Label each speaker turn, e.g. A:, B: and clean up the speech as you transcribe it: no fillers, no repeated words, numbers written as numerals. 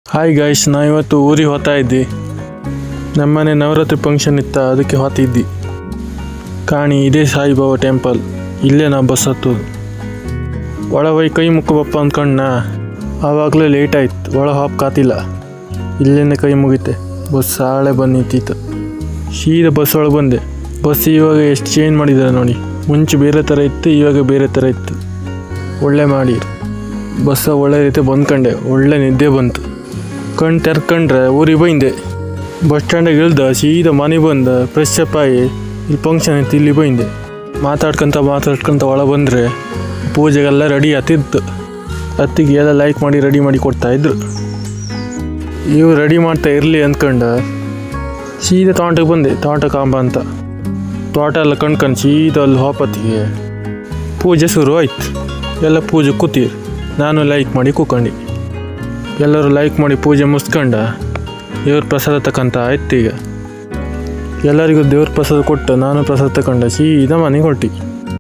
A: Hi guys, ನಾ ಇವತ್ತು ಊರಿಗೆ ಹೋಗ್ತಾ ಇದ್ದೆ. ನಮ್ಮನೆ ನವರಾತ್ರಿ ಫಂಕ್ಷನ್ ಇತ್ತ, ಅದಕ್ಕೆ ಹೋಗ್ತಿದ್ದಿ. ಕಾಣಿ ಇದೇ ಸಾಯಿಬಾಬಾ ಟೆಂಪಲ್. ಇಲ್ಲೇ ನಾ ಬಸ್ ಹತ್ತೋದು. ಒಳ ಹೋಗಿ ಕೈ ಮುಕ್ಕಬಪ್ಪ ಅಂದ್ಕೊಂಡ. ಆವಾಗಲೇ ಲೇಟ್ ಆಯ್ತು, ಒಳ ಕಾತಿಲ್ಲ. ಇಲ್ಲಿಂದ ಕೈ ಮುಗಿತೆ. ಬಸ್ ಆಳೆ ಬಂದು ನಿಂತಿತ್ತು. ಸೀದಾ ಬಸ್ ಒಳಗೆ ಬಂದೆ. ಬಸ್ ಇವಾಗ ಎಷ್ಟು ಚೇಂಜ್ ಮಾಡಿದ್ದಾರೆ ನೋಡಿ. ಮುಂಚೆ ಬೇರೆ ಥರ ಇತ್ತು, ಇವಾಗ ಬೇರೆ ಥರ ಇತ್ತು. ಒಳ್ಳೆ ಮಾಡಿ ಬಸ್ಸ ಒಳ್ಳೆ ರೀತಿ ಬಂದ್ಕೊಂಡೆ. ಒಳ್ಳೆ ನಿದ್ದೆ ಬಂತು. ಕಣ್ಣು ತೆರ್ಕೊಂಡ್ರೆ ಊರಿಗೆ ಬಂದೆ. ಬಸ್ ಸ್ಟ್ಯಾಂಡಿಗೆ ಇಳ್ದ ಸೀದಾ ಮನೆ ಬಂದು ಫ್ರೆಶ್ ಅಪ್ ಆಗಿ ಇಲ್ಲಿ ಫಂಕ್ಷನ್ ಇತ್ತು, ಇಲ್ಲಿ ಬಂದೆ. ಮಾತಾಡ್ಕೊಂತ ಒಳ ಬಂದರೆ ಪೂಜೆಗೆಲ್ಲ ರೆಡಿ ಆತಿತ್ತು. ಅತ್ತಿಗೆ ಎಲ್ಲ ಲೈಕ್ ಮಾಡಿ ರೆಡಿ ಮಾಡಿ ಕೊಡ್ತಾಯಿದ್ರು. ಇವು ರೆಡಿ ಮಾಡ್ತಾ ಇರಲಿ ಅಂದ್ಕೊಂಡು ಸೀದಾ ತೋಟಕ್ಕೆ ಬಂದೆ. ತೋಟ ಕಾಂಬ ಅಂತ ತೋಟ ಎಲ್ಲ ಕಣ್ಕೊಂಡು ಸೀದಾ ಅಲ್ಲಿ ಹೋಪತ್ತಿಗೆ ಪೂಜೆ ಶುರು ಆಯ್ತು. ಎಲ್ಲ ಪೂಜೆ ಕೂತೀರಿ. ನಾನು ಲೈಕ್ ಮಾಡಿ ಕೂತ್ಕೊಂಡು. ಎಲ್ಲರೂ ಲೈಕ್ ಮಾಡಿ ಪೂಜೆ ಮುಗಿಸ್ಕೊಂಡ ದೇವ್ರ ಪ್ರಸಾದ ತಕ್ಕಂತ ಆಯ್ತು. ಈಗ ಎಲ್ಲರಿಗೂ ದೇವ್ರ ಪ್ರಸಾದ ಕೊಟ್ಟು ನಾನು ಪ್ರಸಾದ ತಗೊಂಡು ಸೀದಾ ಮನೆಗೆ ಹೊರಟಿ.